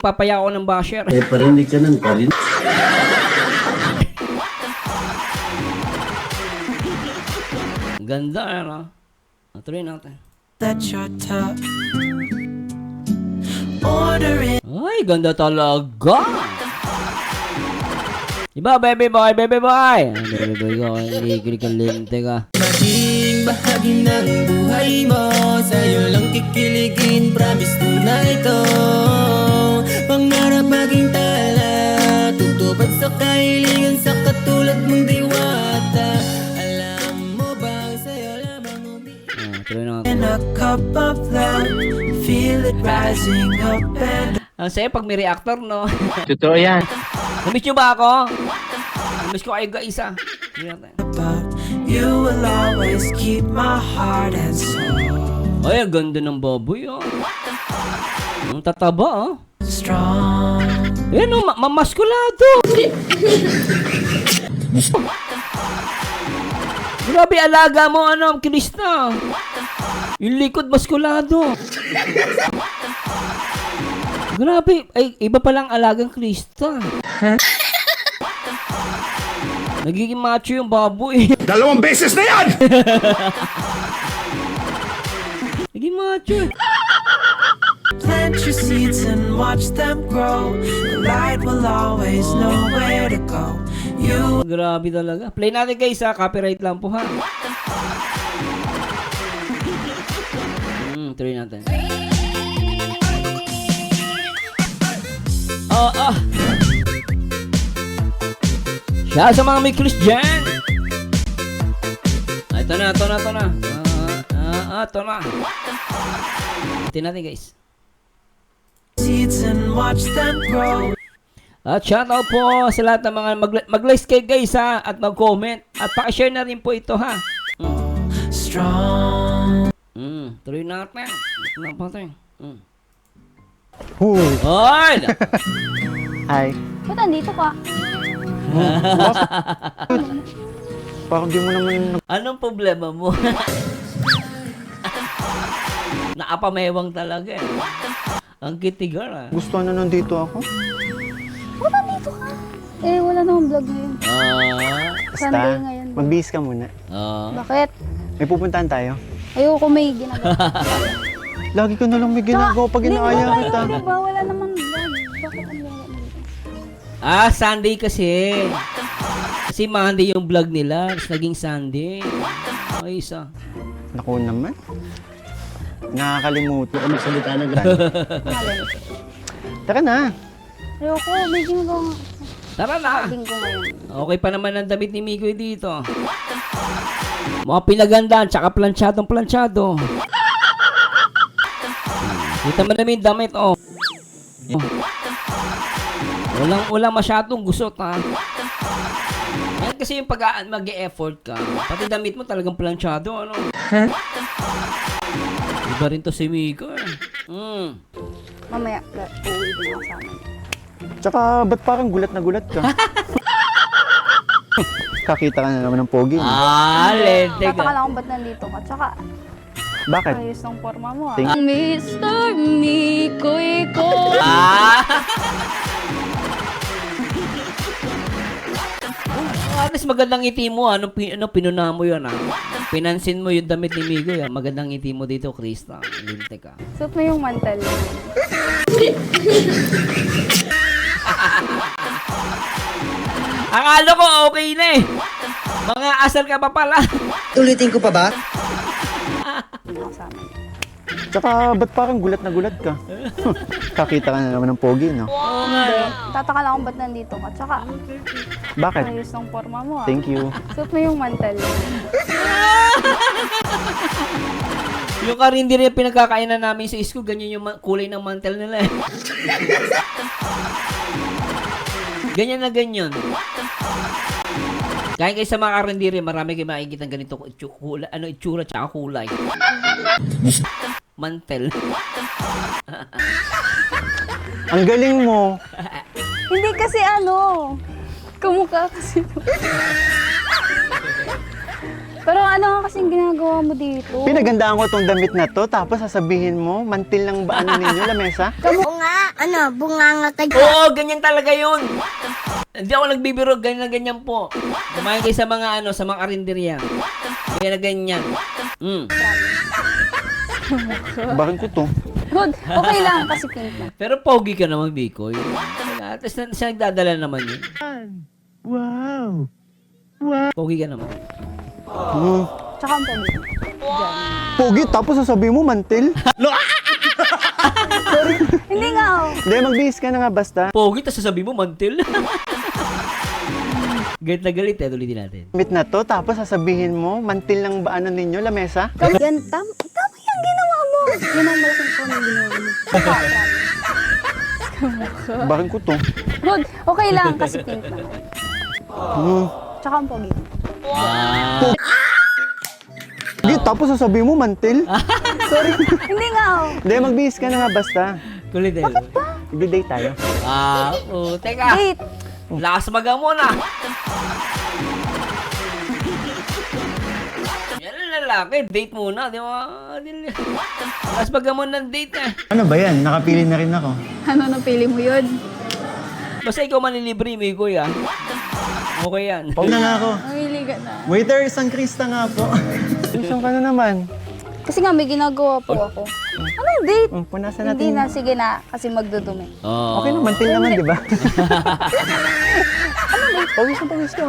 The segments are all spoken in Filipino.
Papaya ako ng basher. Eh, parinig ka ng parin. Ganda, ano? Tuloy natin. That you're tough. Order it. Ay, ganda talaga. Diba, baby boy, baby boy? Baby boy ko, hindi kinikalinte ka. Maging bahagi ng buhay mo. Sa'yo lang kikiligin. Promise ko na ito. Pangarap maging tala. Tutupad sa kahilingan sa katulad mong diwata. Alam mo bang sa'yo lamang Tuloy natin. in a cup of love. Feel it rising up and Ang sa'yo pag may reactor, no? Totoo yan. Namiss nyo ba ako? Namiss ko kayo guys, ah. above. You will always keep my heart and soul Ay, ang ganda ng baboy, oh. Ang tataba, oh. strong. Yan, oh, mamaskulado. Grabe, alaga mo, ano, Krista. Yung likod, maskulado. Grabe, ay, iba palang alagang Krista. Nagiging macho yung baboy. 2 beses na yan! Naging macho. Plant your seeds and watch them grow. The light will always know where to go. You Grabe talaga. Play natin guys, ha. Copyright lang po, ha. Tuloy natin. Siya sa mga may Christian. Ito na. Ito na. Ito natin guys. seeds and watch them grow. At shoutout po sa lahat ng mga mag-like kayo guys, ha. At mag-comment. At pakishare na rin po ito, ha. Strong. Tuloy natin. Ito na po tayo. Hoy! Hoy! Hi. Ba't nandito ka? Parang di mo naman Anong problema mo? Nakapamewang talaga, eh. Ang kitigar, ah. gusto na nandito ako. Ba't nandito ka? Eh, wala namang vlog ngayon. Sana kayo Basta, ngayon. magbihis ka muna. Bakit? May pupuntahan tayo. Ayoko may ginagawa. Lagi ka na lang may ginagawa pag inaaya kita. Hindi ba? Wala namang vlog. Bakit ang ginagawa nandito? Sunday kasi. Kasi Monday yung vlog nila. Tapos naging Sunday. Ay, isa. Naku naman. Nakakalimutan. Baka magsalita na gano'n. Pangalan. Tara na. Ayoko, may ginagawa nga. Tara na. Linggo ngayon. Okay pa naman ang damit ni Mikoy dito. Mga pinagandaan, tsaka planchadong. Kita mo namin damit, oh. Walang masyadong gusot, ha. Yan kasi yung pag mag-e-effort ka. Pati damit mo talagang planchado, ano. Iba rin to si Mikoy. Mamaya, uuwi din ako sa amin. Tsaka, ba't parang gulat na gulat ka? Kakita ka na naman ng pogi. Lente Tataka ka. lang kung ba't nandito ka. Tsaka, Bakit? ayos ng forma mo, ah. Thank- Mr. Mikoy ko. At least magandang ngiti mo, ano pinuna mo yun, ha? Pinansin mo yung damit ni Migo, ha? Magandang ngiti mo dito, Krista. Linte ka. Suot mo yung mantel. Akala ko okay na, eh. Mga asal ka pa pala. Ulitin ko pa ba? Hindi ako sa amin. Tsaka, ba't parang gulat na gulat ka? Kakita ka na naman ng pogi, no? Tataka lang kung ba't nandito ka. Tsaka, Bakit? ayos ng forma mo, ah. Thank you. Suot mo yung mantel. Yung karindiri na pinagkakainan namin sa school, ganyan yung kulay ng mantel nila, eh. Ganyan na ganyan. Kaya kayo sa mga karindiri, marami kayo makikita ng ganito itsura tsaka kulay. Mantel. Ang galing mo. Hindi kasi kamukha kasi. Pero ano nga kasing ginagawa mo dito? Pinagandaan ko tong damit na to, tapos sasabihin mo, mantil ng ba ano ninyo, lamesa? Bunga ka Oo, ganyan talaga yun. Hindi ako nagbibiro, ganyan na ganyan po. Kumain kayo sa mga sa mga karinderya. Kaya na ganyan. Bakit ko to? Good. Okay lang kasi pink na. Pero pogi ka naman, Bikoy. At least siya nagdadala naman yun. Wow! Pogi ka naman. Tsaka ang pogi. Pogi, tapos sasabihin mo, mantil? Hindi nga oh. Hindi, magbihis ka na nga basta. Pogi, tapos sasabihin mo, mantil. Galit na galit, ulitin natin. Damit na to, tapos sasabihin mo, mantil ng ba ano ninyo, lamesa? Yan, tama yung ginawa mo. Yan ang malaking phone yung ginawa mo. Bakit ko to? Good. Okay lang kasi pink na. Tsaka ang pogi. Pogi, tapos sasabihin mo, mantil? Sorry. Hindi nga oh. Hindi, magbihis ka na nga basta. Kulit eh. Mag-date tayo. Teka. Date. Lakas magamon ah. Yan ang lalaki. Date muna, di ba? Lakas magamon ng date eh. Ano ba yan? Nakapili na rin ako. Ano napili mo yun? Basta ikaw manilibre, may kuya. Okay yan. Pag na nga ako. Mamili ka na. Waiter, isang krista nga po. Isang ka na naman. Kasi nga may ginagawa po ako. Ano yung date? Punasan natin. Hindi na, sige na. Kasi magdudumi. Okay naman, mantil naman, di ba? Pawis na pawis ka.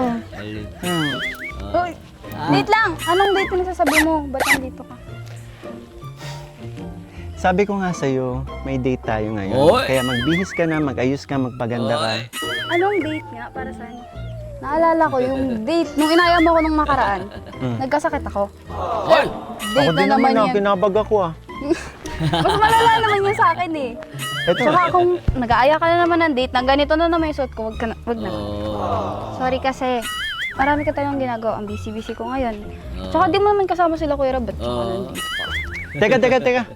Uy, date lang. Anong date na sasabi mo? Ba't nandito ka? Sabi ko nga sa'yo, may date tayo ngayon. Oy! Kaya magbihis ka na, mag-ayos ka, magpaganda ka. Anong date nga para saan? Naalala ko yung date. Nung inaya mo ko nung makaraan, nagkasakit ako. Oy! Date Ako din na naman naman, yan. kinabag ako ah. Mas malala naman yan sa akin eh. Ito, Tsaka kung nag-aaya ka na naman ng date, na ganito na naman yung suot ko, wag na. Sorry kasi, marami ka tayong ginagawa. Ang busy-busy ko ngayon. Tsaka di mo naman kasama sila Kuya Rob. Tsaka nandito ka. teka.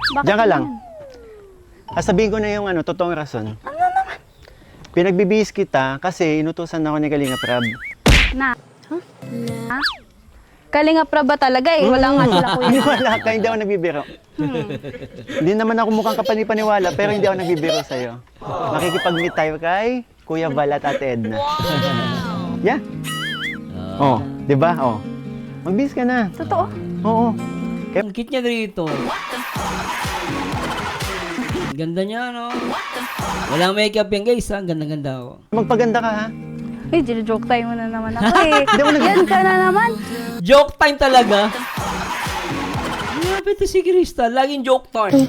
Bakit Diyan ka lang. naman? Sabihin ko na yung totoong rason. Ano naman? Pinagbibihis kita kasi inutusan ako ni Kalinga Prab. Na? Ha? Kalinga Prab ba talaga eh? Wala nga sila Kuya. Wala ka, hindi ako nagbibiro. Hindi naman ako mukhang kapani-paniwala, pero hindi ako nagbibiro sa'yo. Makikipag-meet tayo kay Kuya Val at Ate Edna. Yeah. Oh, di ba? Oh. Magbihis ka na. Totoo? Oo. Ang cute niya dito. Ganda niya, no? Walang makeup yan, guys, ha? Ganda-ganda ako. Magpaganda ka, ha? Eh, joke time mo na naman ako eh. Yan ka na naman. Joke time talaga. Grabe to si Krista. Laging joke time. Hindi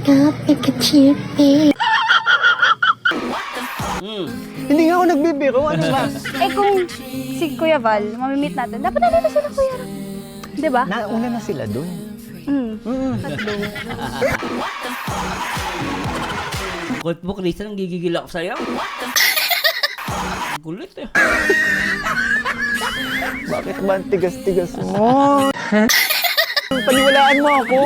nga ako nagbibiro. Ano ba? Eh kung si Kuya Val, mamimit natin, dapat nandito sila Kuya Rob. Diba? Nauna na sila dun. Kulit mo, Krista, nang gigigil ako sa'yo. Kulit eh. Bakit ba ang tigas-tigas mo? Paniwalaan mo ako.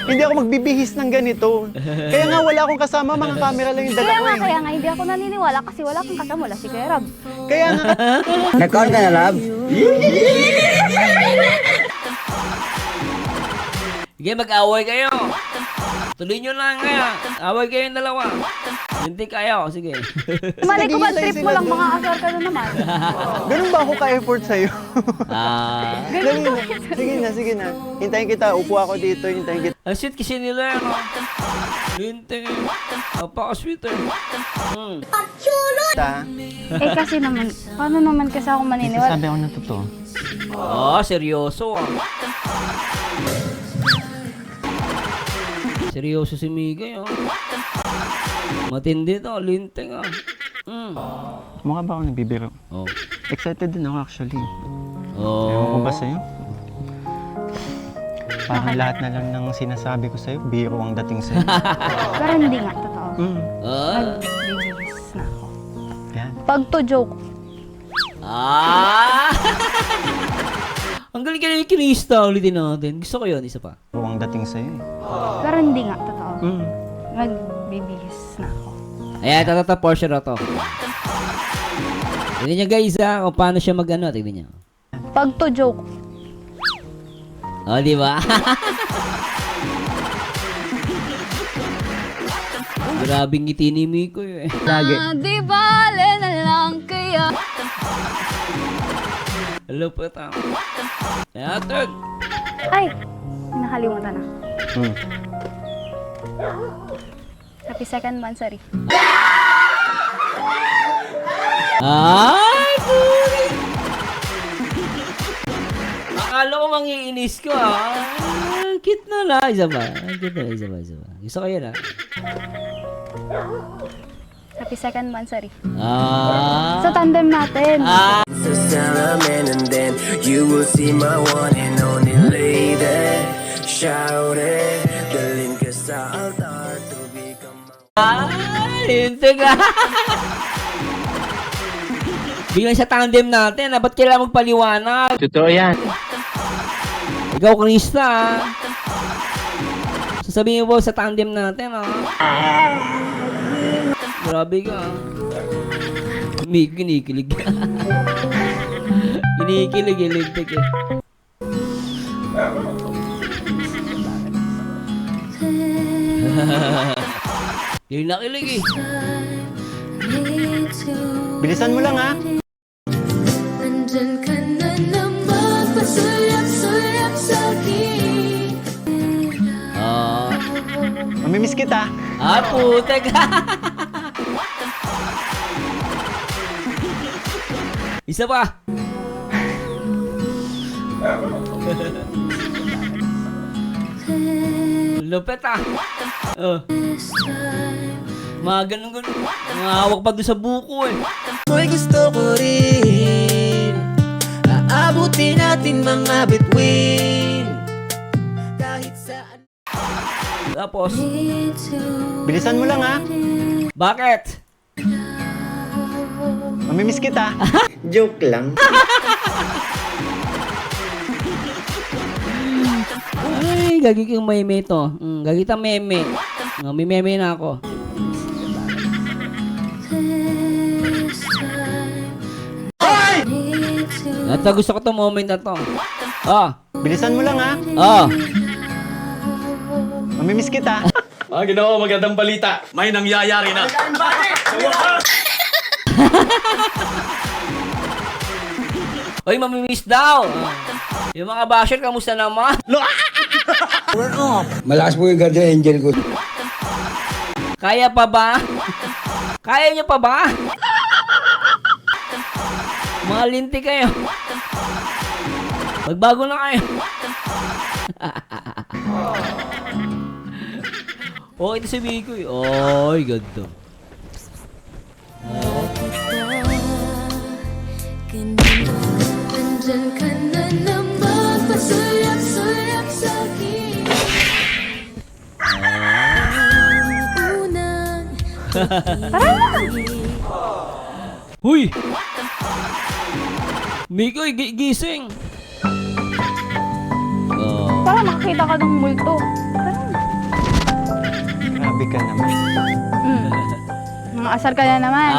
Hindi ako magbibihis ng ganito. Kaya nga wala akong kasama, mga camera lang yung dala ko eh. Kaya nga, hindi ako naniniwala kasi wala kang kasama, wala si Kuya Rob. Kaya nga, Nag-on ka na, love? Sige, mag-away kayo. Tuloy nyo lang kaya. Away kayong dalawa. Hindi kaya ako, sige. Malay ko ba, Naghihintay trip mo sila lang, dun. mga asar ka na naman. ganun ba ako ka-effort sa'yo? Ganun Dali na. Sige na. Hintayin kita. Upo ako dito. Hintayin kita. Ang sweet kasi nila, no? Linte. Napaka-sweet eh. Eh kasi naman, paano naman kasi ako maniniwala? Sabi ako ng totoo. Seryoso ah. Seryoso si Migay, oh. Matindi to, linting ah. Mukha ba ako nagbibiro? Oh. Excited din ako actually. Oh. Ewan ko ba sa'yo? Parang lahat na lang ng sinasabi ko sa'yo, biro ang dating sa'yo. Pero hindi nga, totoo. Nagbibigis na ako. Yan. Pag to joke, Ang galing ka na yung kinista, ulitin natin. Gusto ko yun, isa pa. Biro ang dating sa'yo eh. pero hindi nga, totoo. Nagbibigis na ako. Ayan, tatata portion na to. Tignan niyo guys kung paano siya mag-ano, tignan niyo. Pag to joke, Oh, di ba? Grabing ngiti ni Miko eh. Lagi. Di bale na lang kaya. Hello po, tama. Atag. Ay, nakalimutan na. Hmm. Happy second monthsary. Ay, puri. Akala ko mangiinis ko, Cute na na. Isa ba? Isa ba? Gusto ko yun, Happy second monthsary. Ah. Sa tandem natin. So salamin and then you will see my one and only lady. Shout it, dalhin ka sa altar to become Hintay ka. Biglang sa tandem natin, ba't kailangan magpaliwanag? Totoo yan. Ikaw, Krista, sasabihin mo sa tandem natin, Grabe ka, kinikilig ka. Kinikilig ka. Yung nakilig eh. Bilisan mo lang ha. Nandyan ka na naman, pasulap-sulap sa'kin. Mamimiss kita. Putek. Isa pa. Lupet Mga ganun. Mga hawak pa doon sa buko eh. Mo'y gusto ko rin. Aabutin natin mga bituin. Kahit saan. Tapos, Bilisan mo lang ha. bakit? Mamimiss kita. Joke lang. Ay, gagi kang meme to. Gagi tang meme. May meme na ako. Ito, gusto ko tong moment na to. Bilisan mo lang ha. Mamimiss kita. Ginoo, magandang balita. May nangyayari na. Oy, mamimiss daw. Yung mga basher, kamusta naman? Malakas po yung guardian angel ko. Kaya pa ba? Kaya nyo pa ba? Mga linti kayo. Magbago na kayo. Ito si Miko eh. Oy, ganito. Nandyan ka na naman, pasulap-sulap sa'kin. Unang Huy! Miko, gising! Para makakita ka ng multo. Grabe ka naman. Mga asar ka na naman.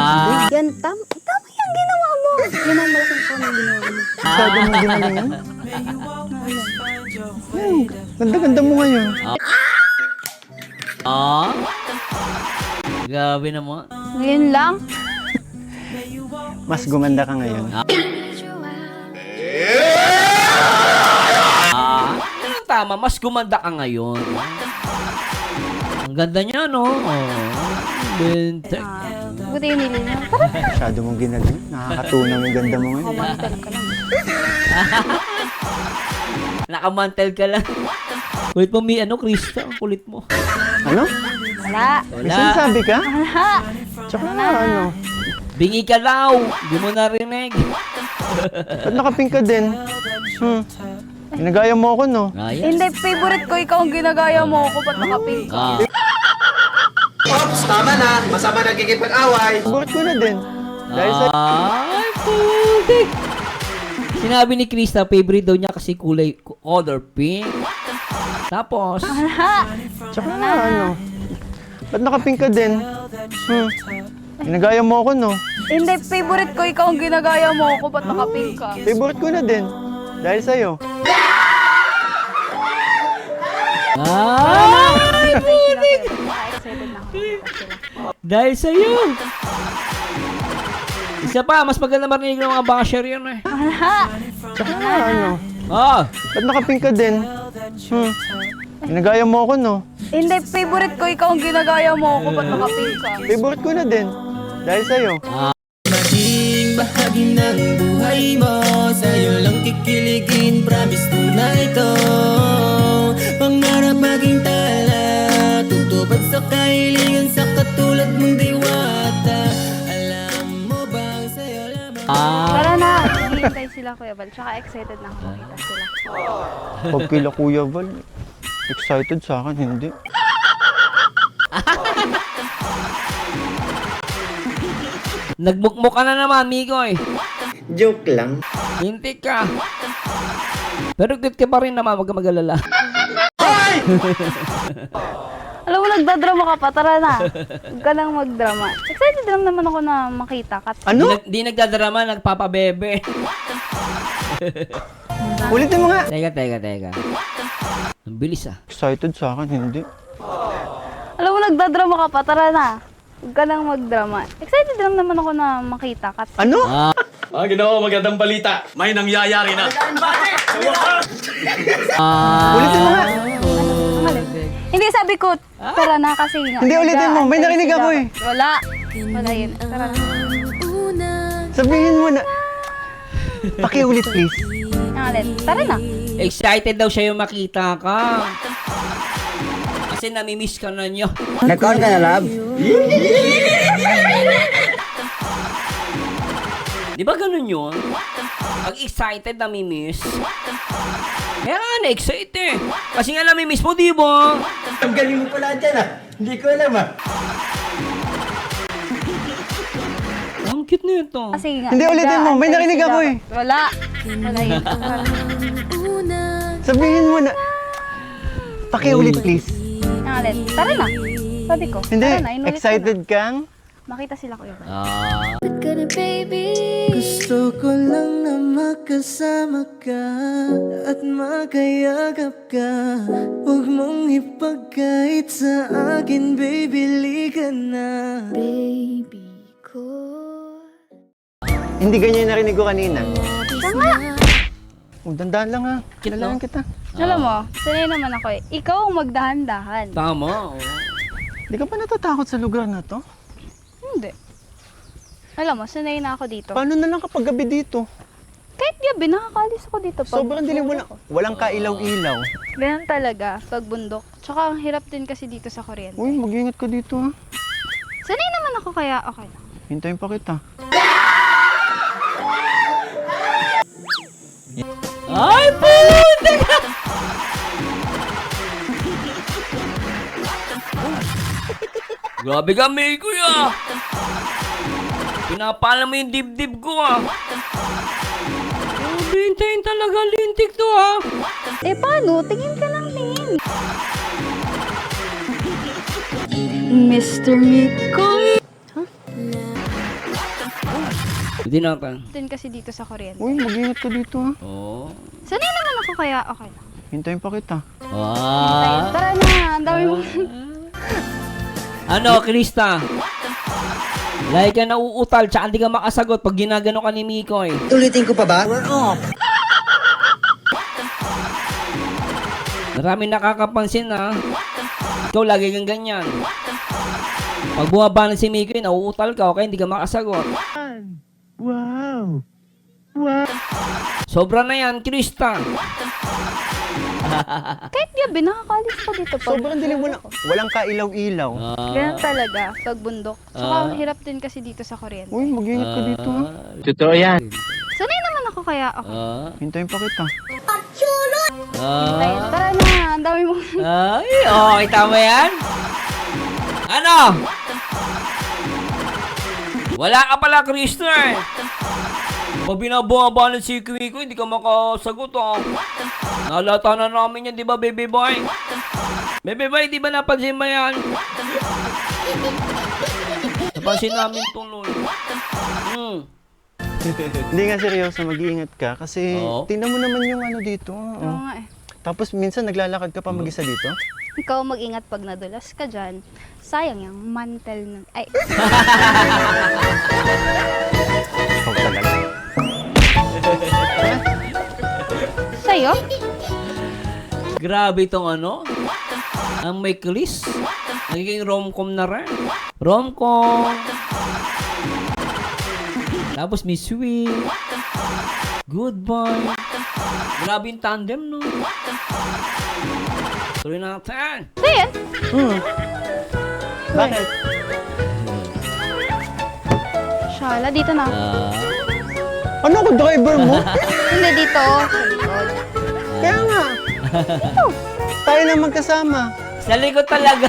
Yan, tama yung ginawa mo. Yan ang malaking po ng ginawa mo. Masyado mo ginalingan. Ganda-ganda mo ngayon. Grabe naman. Ngayon lang. Mas gumanda ka ngayon. Yan ang tama, mas gumanda ka ngayon. Ang ganda niya, no? Bentek. Buti yung nili niya. Masyado mong ginaling. Nakakatunaw yung ganda mo ngayon. Kumantel ka lang. Nakamantel ka lang. Kulit mo, Krista. Ang kulit mo. Ano? Wala. May sinasabi ka? Wala. Tsaka ano? Bingi ka daw. Di mo narinig. Ba't nakapink ka din? Ginagaya mo ako, no? Ayan. Hindi, favorite ko. Ikaw ang ginagaya mo ako. Ba't nakapink ka? Ops, tama na. Masama nagkikipag-away. Favorite ko na din. Dahil sa... Ay, putik. Sinabi ni Krista, favorite daw niya kasi color pink. Tapos, Tsaka ano? Ba't nakapink ka din? Ginagaya mo ako, no? Hindi, favorite ko. Ikaw ang ginagaya mo ako. Ba't nakapink ka? Favorite ko na din. Dahil sa'yo. Ah! Excited na ako makita sila. Dahil sa'yo. Isa pa, mas maganda marinig ng mga basher yun eh. Tsaka ano, Ah! ba't nakapink ka din? Ginagaya mo ako, no? Hindi, favorite ko. Ikaw ang ginagaya mo ako. Ba't nakapil ka? Favorite ko na din. Dahil sa'yo. Maging bahagi ng buhay mo, sa'yo lang kikiligin, promise tunay to. Pangarap maging tala, tutupad sa kahilingan sa katulad mong diwata. Alam mo bang sa'yo lamang Tara na. Hihintay sila, Kuya Val. Tsaka excited na ako makita sila. Pag kila Kuya Val, excited sa akin, hindi. Nagbukmok ka na naman, Mikoy. Joke lang. Hintik ka. Pero cute ka pa rin naman, wag ka mag-alala. Alam mo, nagdadrama ka pa. Tara na. Huwag ka nang magdrama. Excited lang naman ako na makita ka. Ano? Di nagdadrama, nagpapabebe. Ulitin mo nga. Teka. Ang bilis ah. Excited sa akin, hindi. Alam mo, nagdadrama ka pa. Tara na. Huwag ka nang magdrama. Excited lang naman ako na makita ka. Ano? Ginoo, magandang balita. May nangyayari na. Ulitin mo nga. Hindi, sabi ko, tara na kasi nga. Hindi, ulitin mo. May narinig ako eh. Wala. Wala yun. Tara na. Sabihin mo na. Pakiulit, please. Tara na. Excited daw siya yung makita ka. Kasi namimiss ka na niyo. Nag-on ka na, love? Di ba ganun yun? Pag excited, namimiss. Kaya nga na-excite eh. Kasi nga namimiss mo, di ba? Ang galing mo pala dyan, ah. Hindi ko alam, ah. Ang cute na ito. Kasi nga. Hindi, ulitin mo. May narinig ako eh. Wala. Wala yun. Sabihin mo na. Pakiulit, please. Tara na. Sabi ko. Hindi, Tara na. Inulit ko excited na. kang? Makita sila, Kuya Val. Gusto ko lang na makasama ka at makayagap ka. Huwag mong ipagkait sa akin, baby, liga na. Baby ko. Hindi ganyan yung narinig ko kanina. Tama. Dandahan lang ha. Kailangan kita. Alam mo, sanay naman ako eh. Ikaw ang magdahan-dahan. Tama. Oh. Di ka pa natatakot sa lugar na to? Hindi. Alam mo, sanay na ako dito. Paano na lang kapag gabi dito? Kahit gabi, nakakalis ako dito. Pag Sobrang dilim, walang kailaw-ilaw. Ganyan talaga, pag bundok. Tsaka ang hirap din kasi dito sa kuryente. Uy, mag-ingat ka dito ha. Sanay naman ako kaya okay lang. Hintayin pa kita. Ay, puti ka! Grabe ka, May kuya! Pinapala mo yung dibdib ko ah! Hintayin talaga, lintik to ah! Eh paano? Tingin ka lang tingin. Mr. Mikoy. Hindi natin. Din kasi dito sa kuryente. Uy, mag-ingat ka dito ha. Oo. Sanay naman ako kaya okay lang. Hintayin pa kita. Ah. Tara na, ang dami mo. Ano, Krista? Lagi ka nauutal, tsaka hindi ka makasagot pag ginagano ka ni Mikoy. Ulitin ko pa ba? Maraming nakakapansin ha. Ikaw lagi kang ganyan. Pag bumaba na si Mikoy, nauutal ka, okay? Hindi ka makasagot. Wow! Sobra na yan, Krista. Kahit gabi, nakakalis ko dito. Pag Sobrang dilim, walang kailaw-ilaw. Ganyan talaga, pag bundok. Tsaka ang hirap din kasi dito sa kuryente. Uy, mag-ingat ka dito ha. Totoo yan. Sanay naman ako kaya okay. Hintayin pa kita. Tara na, ang dami mo. Ay, oh, kita mo yan? Ano? Wala ka pala, Krista eh. Pag binababa ng si Mikoy, hindi ka makasagot oh. Nalata na namin yan, di ba, baby boy? Baby boy, di ba napansin mo yan? Napansin namin tuloy. Hindi nga seryoso, mag-iingat ka kasi Oo. tingnan mo naman yung ano dito. Oo nga eh. Tapos minsan naglalakad ka pa mag-isa dito? Ikaw mag-ingat pag nadulas ka dyan. Sayang yung mantel ng... Ay, Ikaw talaga. sa'yo? Grabe itong ano. Ang may Chris. Nagiging rom-com na rin. Rom-com. Tapos may sweet. Goodbye. Grabe yung tandem, no? Tuloy natin. Ito yan. Bakit? Shala, dito na. Ano ko driver mo? Hindi, dito. Sa likod. Kaya nga. Tayo na magkasama. Sa likod talaga.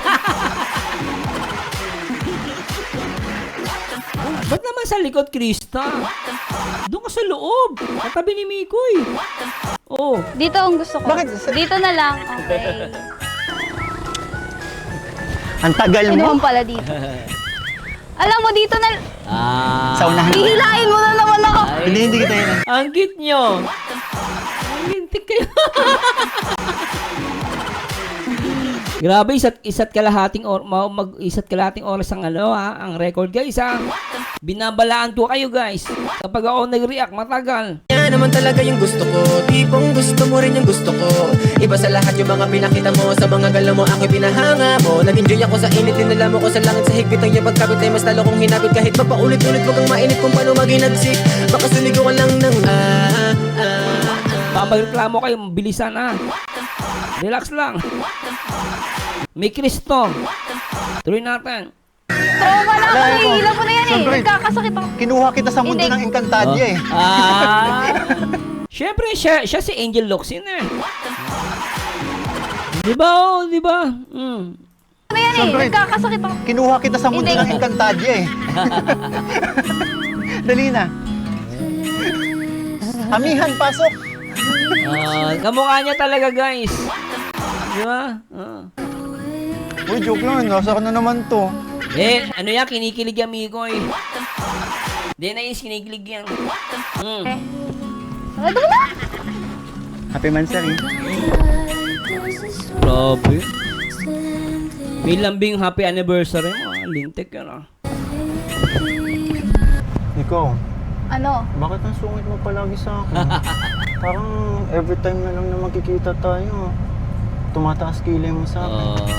Ba't naman sa likod, Krista? Doon ka sa loob. Katabi ni Mikoy. Oh. Dito ang gusto ko. Bakit? Dito na lang. Okay. Ang tagal Ano mo. naman pala dito? Alam mo, dito na... Sa unahan. Hihilain mo na naman ako. Hindi kita yun. Ang cute nyo. Ang lintik kayo. Grabe, isa't kalahating oras ang ang record guys ha. Binabalaan ko kayo guys. Kapag ako nag-react, matagal. Yan naman talaga yung gusto ko. Tipong gusto mo rin yung gusto ko. Iba sa lahat yung mga pinakita mo. Sa mga galaw mo ako'y pinahanga mo. Nag-enjoy ako sa init, dinala mo ko sa langit. Sa higpit ang iyong pagkapit ay mas lalo kong hinapit. Kahit mapaulit-ulit wag kang mainit kung paano maginagsik. Baka sumigaw ka lang ng Papagreklamo kayo, bilisan ha. Relax lang. May Kristo. Tuloy natin. Trauma na ako. Hihilang mo na yan eh. Siyempre. Nagkakasakit ako. Kinuha kita sa mundo Hindi. ng Encantadia eh. Siyempre, siya si Angel Locsin eh. Di ba? Oh, di ba? Ano yan eh. Siyempre. Nagkakasakit ako. Kinuha kita sa mundo Hindi. ng Encantadia eh. Dali na. Amihan, pasok. Kamukha niya talaga guys. Di ba? Uy, joke lang. Nasa ka na naman to. Ano yan? Kinikilig yan, Mikoy. Hindi na yung kinikilig yan. Ano na? Happy Mansari. Grabe. May lambing happy anniversary mo. Lintik yan ah. Ikaw, Ano? bakit ang sungit mo palagi sa akin? Parang every time na lang na magkikita tayo, tumataas kilay mo sa akin.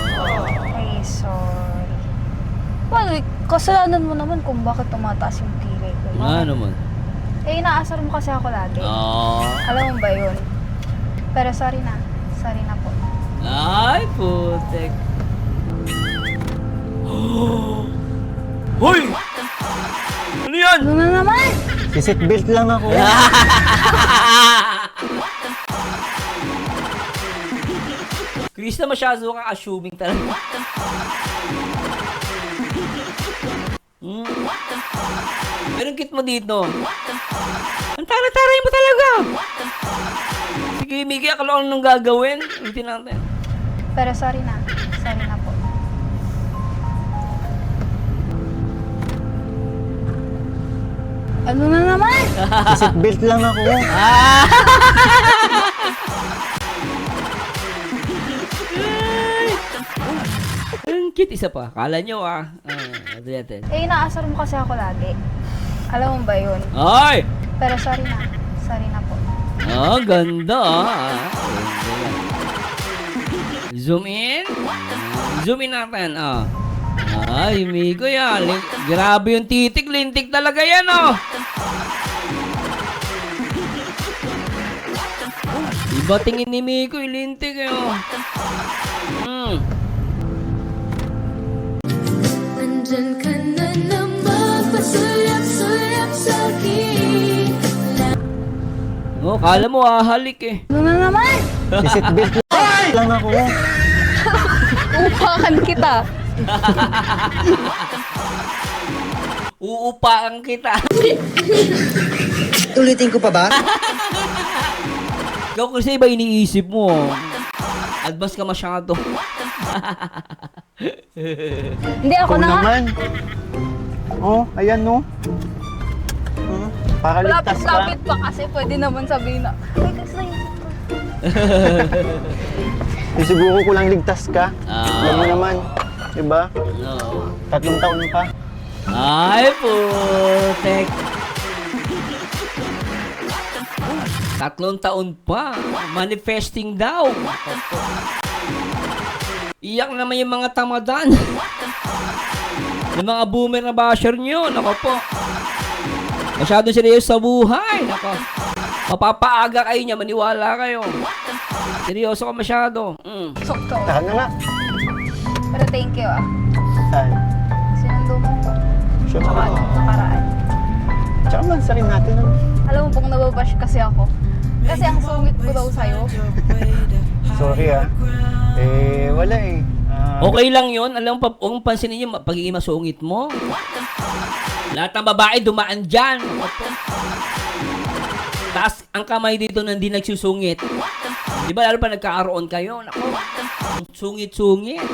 Ay, sorry. Well, kasalanan mo naman kung bakit tumataas yung kilay ko. Naman? Eh, inaasar mo kasi ako lagi. Alam mo ba yun? Pero sorry na. Sorry na po. Ay, putek. Hoy! Ano yan? Ano na naman? Si-seatbelt lang ako. Krista, masyado kang assuming talaga. Pero ang cute mo dito. Ang taray-taray mo talaga. Sige, Miggy, akala ko anong gagawin. Ulitin natin. Pero sorry na. Sorry na po. Ano na naman? Si-seatbelt lang ako. Ang cute, isa pa. Kala nyo ito natin. Eh, inaasar mo kasi ako lagi. Alam mo ba yun? Ay! Pero sorry na. Sorry na po. Ganda Zoom in. Zoom in natin, Ay, Miko yan. Grabe yung titik. Lintik talaga yan, Iba tingin ni Miko, lintik Nandyan ka na naman, pasulap-sulap sa'kin. Kala mo halik eh. Ano na naman? Si-seatbelt lang ako. Upakan kita. Uupakan kita. Ulitin ko pa ba? Ikaw kasi iba iniisip mo. Advance ka masyado. Hindi ako Ikaw na nga. naman. Oh, ayan no. Para ligtas ka. Lapit-lapit pa kasi pwede naman sabihin na, ay, kasi naisip ko. Eh, siguro kulang ligtas ka. Alam mo naman, di ba? No. 3 taon pa. Ay, putek. 3 taon pa. Manifesting daw. Iyak naman yung mga tamadan. Yung mga boomer na basher nyo. Nako po. Masyado seryoso sa buhay. Nako. Mapapaaga kayo niya. Maniwala kayo. Seryoso ka masyado. Sokto. Saan na nga? Pero thank you ah. Saan? Sinundo mo ko. Sure. Nakaraan. Tsaka mansarin natin. Ano? Alam mo pong nababash kasi ako. Kasi ang sungit ko daw sa'yo. Sorry ah. Eh, wala eh. Okay lang yun. Alam mo, huwag mong pansinin yung pagiging masungit mo. Lahat ng babae dumaan dyan. Taas ang kamay dito na hindi nagsusungit. Di ba lalo pa nagkakaroon kayo? Nako, sungit-sungit.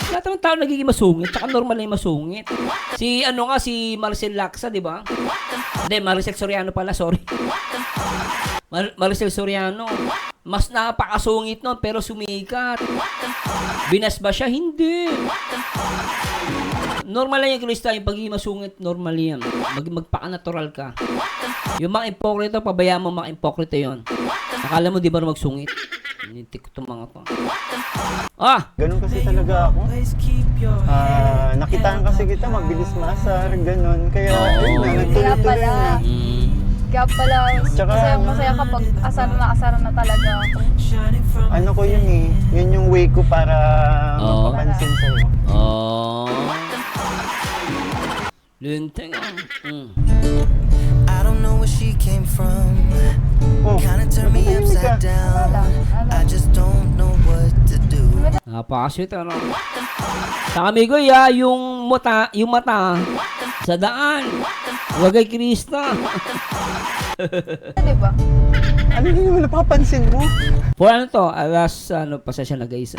Lahat ng tao nagiging masungit. Tsaka normal na yung masungit. Si Maricel Laksa, di ba? Hindi, Maricel Soriano pala, sorry. Maricel Soriano. Mas napakasungit nun, pero sumikat. Binas ba siya? Hindi. Normal lang yung Krista, yung pagiging masungit, normal yan. Magpaka-natural ka. Yung mga ipokrito, pabayaan mo mga ipokrito yon. Akala mo di ba magsungit? Nitik ko itong mga to. Ganun kasi talaga ako. Nakitaan kasi kita, mabilis maasar, ganun. Kaya, ayun na, Kaya nagtuloy-tuloy pala. na. Kaya pala, Tsaka, masaya kapag asar na talaga ako. Ano ko yun eh, yun yung way ko para Oo. mapapansin sa'yo. Oh. Linteng. I don't know where she came from. Oh, Kinda turned me natutulog ka. upside down. I just don't know what to do. Napakasweet, ano? Sa amigo, yung mata, sa daan. Huwag kay Krista. Di ba? Ano din yung napapansin mo? For ano to? Alas, pasensya na guys.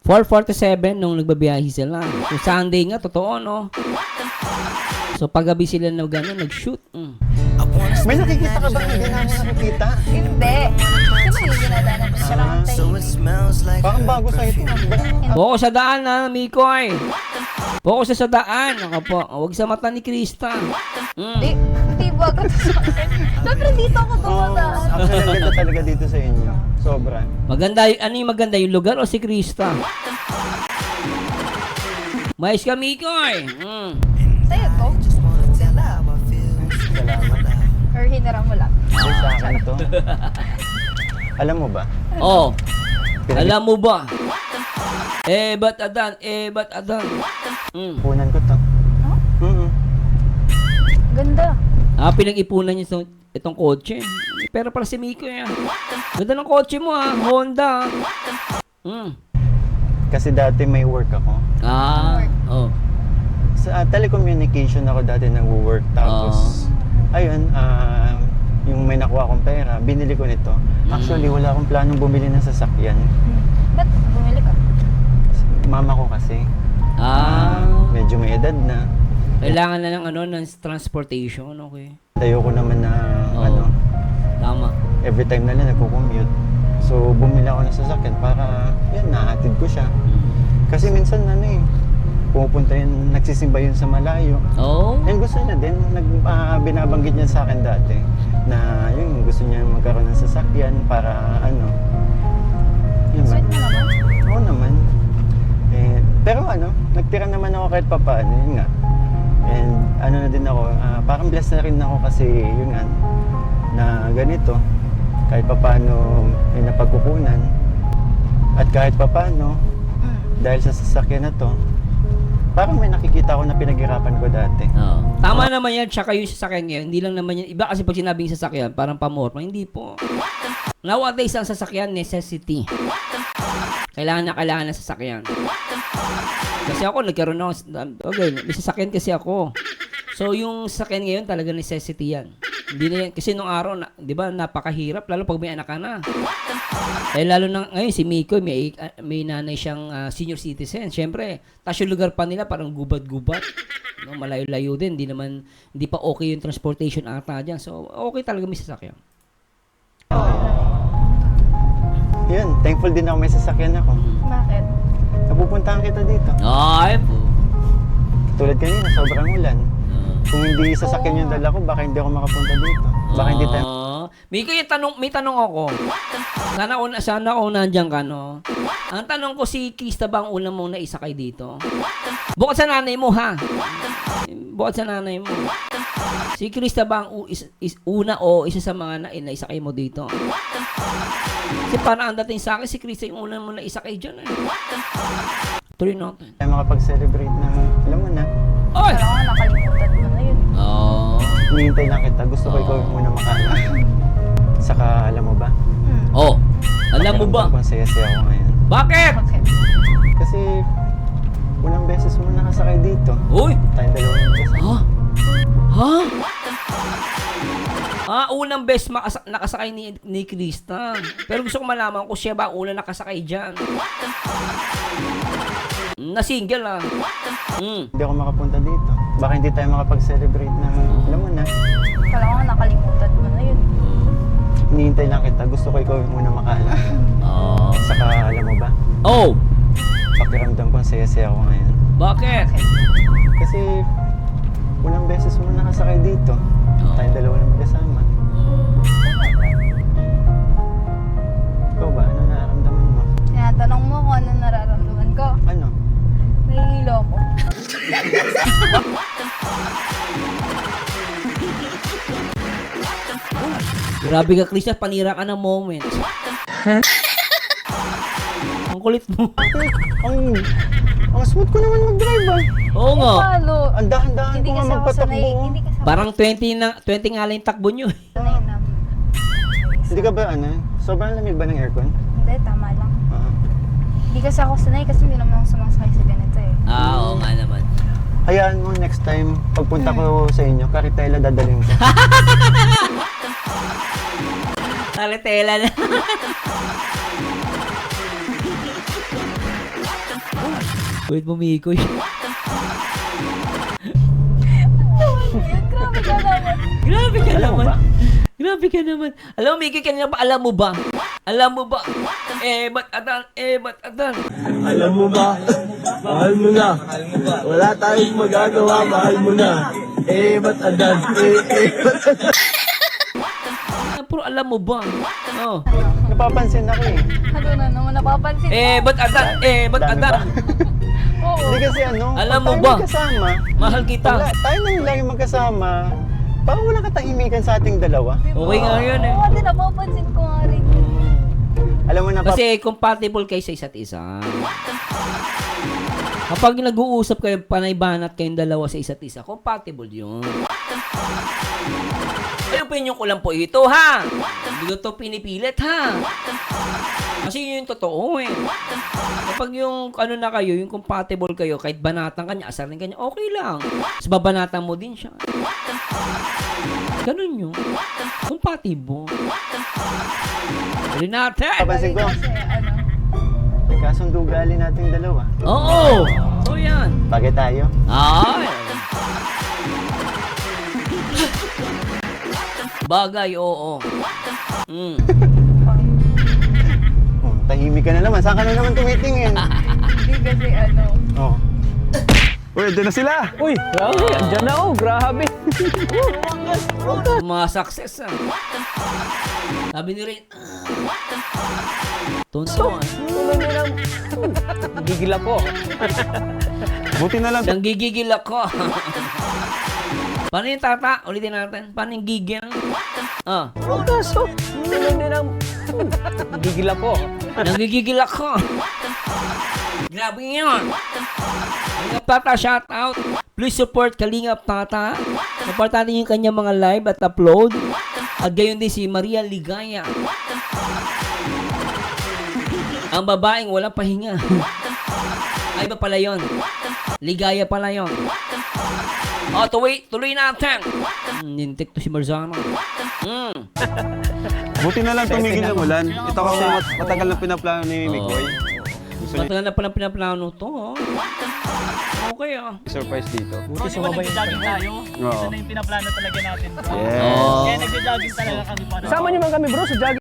4:47 nung nagbabiyahe sila. Kung Sunday nga, totoo, no? So, paggabi sila na gano'n, nag-shoot. May nakikita ka ba? Hindi na ako nakikita. Hindi. Sino yung ginadaanan mo siya lang ang So it smells like Parang bago sa'yo ito. Boko sa daan na, Mikoy. Boko sa daan. Ako po, huwag sa mata ni Krista. Hindi ba ako sa akin? Siyempre dito ako dumadaan. Actually, ang ganda talaga dito sa inyo. Sobra. Maganda, ano yung maganda, yung lugar o si Krista? Mais ka, Mikoy. Sa'yo to? Salamat. Or hinara mo lang? Ay, sa akin ito. Alam mo ba? Oh, alam mo ba? Ba't adan? Punan ko to. Ganda. Pinag-ipunan niya itong kotse. Pero para si Miko yan. Ganda ng kotse mo Honda. Kasi dati may work ako. Oh. Sa telecommunication ako dati nag-work. Tapos, ayun, yung may nakuha akong pera, binili ko nito. Actually, wala akong planong bumili ng sasakyan. Ba't bumili ka? Mama ko kasi, medyo may edad na. Kailangan na ng transportation, okay. Ayoko naman na, Tama. every time na lang nagko-commute. So, bumili ako ng sasakyan para, yan, nahatid ko siya. Kasi minsan, pumupunta yun, nagsisimba yun sa malayo. Oh. And gusto niya din, binabanggit niya sa akin dati na yun, gusto niya magkaroon ng sasakyan para yun ba? Sweet mo naman. Oo naman. Pero nagtira naman ako kahit papaano, yun nga. And na din ako, parang blessed na rin ako kasi yun nga, na ganito, kahit papaano may napagkukunan. At kahit papaano, dahil sa sasakyan na to, parang may nakikita ko na pinaghirapan ko dati. Tama naman yan, tsaka yung sasakyan ngayon, hindi lang naman yan. Iba kasi pag sinabing sasakyan, parang pamorma. Hindi po. Nowadays, ang sasakyan, necessity. Kailangan ng sasakyan. Kasi ako, nagkaroon ako, may sasakyan kasi ako. So, yung sasakyan ngayon, talaga necessity yan. Hindi na yan, kasi nung araw, di ba, napakahirap, lalo pag may anak ka na. Lalo na ngayon, si Miko, may nanay siyang senior citizen. Siyempre, tas yung lugar pa nila, parang gubat-gubat. No, malayo-layo din, hindi pa okay yung transportation ata dyan. So, okay talaga may sasakyan. Yun, thankful din ako may sasakyan ako. Bakit? Napupuntahan kita dito. Ay, po. Tulad kanina, sobrang ulan. Kung hindi sasakyan yung dala ko, baka hindi ako makapunta dito. Baka hindi tayo... May tanong ako. Sana nandiyan ka, no? Ang tanong ko, si Krista ba ang una mong naisakay dito? Bukod sa nanay mo, ha? Bukod sa nanay mo. Si Krista ba ang una o isa sa mga naisakay mo dito? Kasi parang ang dating sa akin, si Krista yung una mong naisakay dyan, eh. Tuloy natin. tayo makapag-celebrate ng, alam mo na, Oy! Kala ko nakalimutan mo na yun. Oh. hinihintay lang kita. Gusto ko ikaw yung muna makaalam. Saka, alam mo ba? Oh. Alam mo ba? Kung saya-saya ako ngayon. Bakit? Bakit? Kasi, unang beses mo nakasakay dito. Uy! Tayong dalawa ng beses. Ha? Ha? Unang best nakasakay ni Krista. Pero gusto ko malaman kung siya ba ang unang nakasakay dyan. Na single ah. Hindi ako makapunta dito. Baka hindi tayo makapag-celebrate ng, alam mo na, Kala ko nakalimutan mo na yun. hinihintay lang kita. Gusto ko ikaw yung muna makaalam. Saka, alam mo ba? Oh! Pakiramdam ko ang saya-saya ako ngayon. Bakit? Kasi, unang beses mo nakasakay dito. Tayong dalawa na magkasama. Ikaw ba? Ano nararamdaman mo? Tinatanong mo kung ano nararamdaman ko. Ano? Nahihilo ko. Grabe ka, Krista. Panira ka ng moment. Ang kulit mo. Ang smooth ko naman mag-drive ah. Oo nga. Palo. Ang dahan-dahan Hindi ko nga kasi ako sanay. magpatakbo. Hindi kasi ako Parang 20 nga lang yung takbo nyo. sanay na. Hindi ka ba ano? Sobrang lamig ba ng aircon? Hindi, tama lang. Oo. Hindi kasi ako sanay kasi hindi naman ako sumasakay sa ganito eh. Oo nga naman. Hayaan mo next time, pagpunta ko sa inyo, karitela dadalhin ko. Taletela na. Wait, bumikoy. Grabe ka naman. Grabe ka Alam mo naman. ba? Grabe ka naman. Alam mo, Miki, kanina pa, alam mo ba? Alam mo ba? Ba't adan? Alam mo ba, mahal mo na. Wala tayong magagawa, mahal mo na. Ba't adan? Ba't adan? Pero alam mo ba? Oh. Napapansin ako eh. Ano na naman napapansin mo? Ba't adan? Ba't Dami adan? ba? Oo. Hindi kasi ano, Alam pag mo tayo ba? magkasama, Mahal kita. tayo nang lagi magkasama, parang walang katahimikan sa ating dalawa. Okay nga yun eh. Oo, din napapansin ko nga rin. Alam mo na, Kasi compatible kayo sa isa't isa. Kapag nag-uusap kayo, panay-banat kayong dalawa sa isa't isa, compatible yun. Ay, opinion ko lang po ito, ha? Hindi ko ito pinipilit, ha? Kasi yun yung totoo, eh. Kapag yung, ano na kayo, yung compatible kayo, kahit banatan kanya, asarin kanya, okay lang. Tapos babanatan mo din siya. Ganun yun. Compatible. Tuloy natin! napapansin ko, Kasi ano, may kasundugali nating dalawa. Oo! So yan. Bagay tayo. Ay! Bagay, oo. Tahimik ka na naman. Saan ka na naman tumitingin? hindi kasi ano. Oo. Uy, doon na sila! Uy, grabe, andyan na oh, grabe. Mga success, ah. Sabi ni Rin, tonto, ah. Gigil ako. Buti na lang. Nang gigigil ako. Paano yung tata? Ulitin natin. Paano yung gigil? Ah. Kaso, gigil ako. Nanggigigil ako. Grabe yun. Kalingap Tata, shout out. Please support Kalingap Tata. Supportan niyo yung kanyang mga live at upload. At gayon din si Maria Ligaya. Ang babaeng walang pahinga. Ay, iba pala yun. Ligaya pala yun. Tuloy natin. Nintik to si Marzano. Buti na lang tumigil ng ulan. Ito kasi matagal na pinaplano ni Mikoy. Matagal na pala pinaplano to, oh. Okay, ah. Surprise dito. Buti sumabay tayo. Oo. Ito na yung pinaplano talaga natin. Yes. Oh. Kaya nagja-jogging talaga kami para. Sama niyo man kami bro sa jogging.